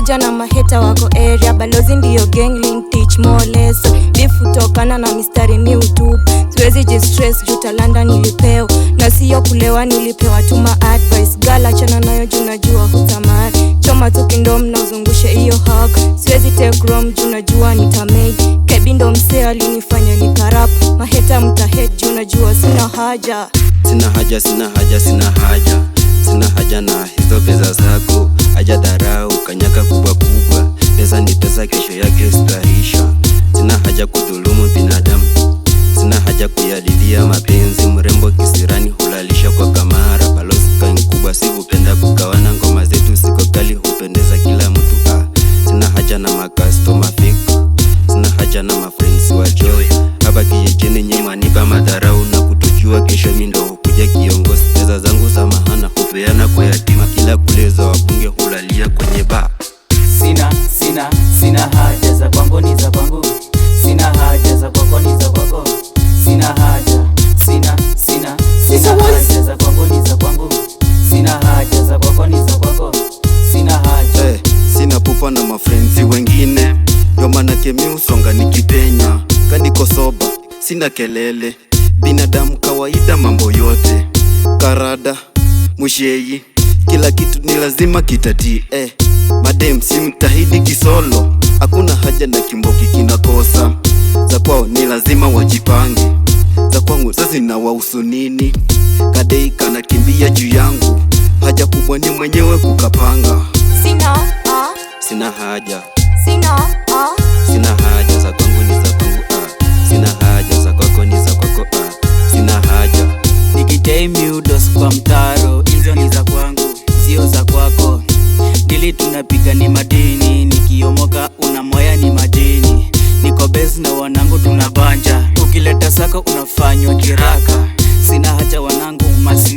haja na maheta wako area. Balozi ndiyo gangling, teach more less. Beef utokana na mistari mi utubu. Siwezi jistress juu talanda nilipewa, na siyo kulewa nilipewa tuma advice. Gala chana nayo juu najua hutamari. Choma tu kindom na uzungushe iyo hug. Siwezi take rom juu najua nitamade. Kebindo msee alinifanya nikarap. Maheta mtahead juu najua sina haja. Sina haja, sina haja, sina haja. Sina haja na hizo pesa zako. Haja dharau, kanyaka kubwa kubwa. Pesa ni pesa, kesho yake sitaisha. Sina haja kudhulumu binadamu. Sina haja kuyalilia mapenzi. Mrembo kisirani hulalisha kwa kamara. Balozi kani kubwa si hupenda kugawana. Ngoma zetu siko kali hupendeza kila mtu. Sina haja na makastoma fake. Sina haja na mafriends wa joy. Hapa kijijini nyema nipa madharau na kutujua kesho mindo hukuja kiongozi. Pesa zangu za mahana hupeana kwa yatima. Kila kuleza wabunge hulalia kwenye bar. Sina haja za kwangu ni za kwangu. Sina haja za kwako ni za kwako. Sina haja, sina haja za kwangu ni za kwangu. Sina haja za kwako ni za kwako. Sina haja. Sina pupa na mafrenzi wengine. Ndio maana kemi usonga nikipenya. Kaniko soba, sina kelele. Binadamu kawaida mambo yote. Karada, musheyi, kila kitu ni lazima kitati. Madem si mtahidi kisolo. Hakuna haja na kimboki kinakosa. Za kwao ni lazima wajipange. Za kwangu sasa na wahusu nini? Kadei kana kimbia juu yangu. Haja kubwa ni mwenyewe kukapanga. Sina haja. Sina haja za kwangu ni za kwangu. Sina haja za kwako ni za kwako. Sina haja. Nikitei miudos kwa mtaro. Hizo ni za kwangu, sio za kwako. Dili tunapiga ni madini. Nikiomoka unamoya ni madini. Niko base na wanangu tunabanja. Ukileta sako unafanywa kiraka. Sina haja wanangu masi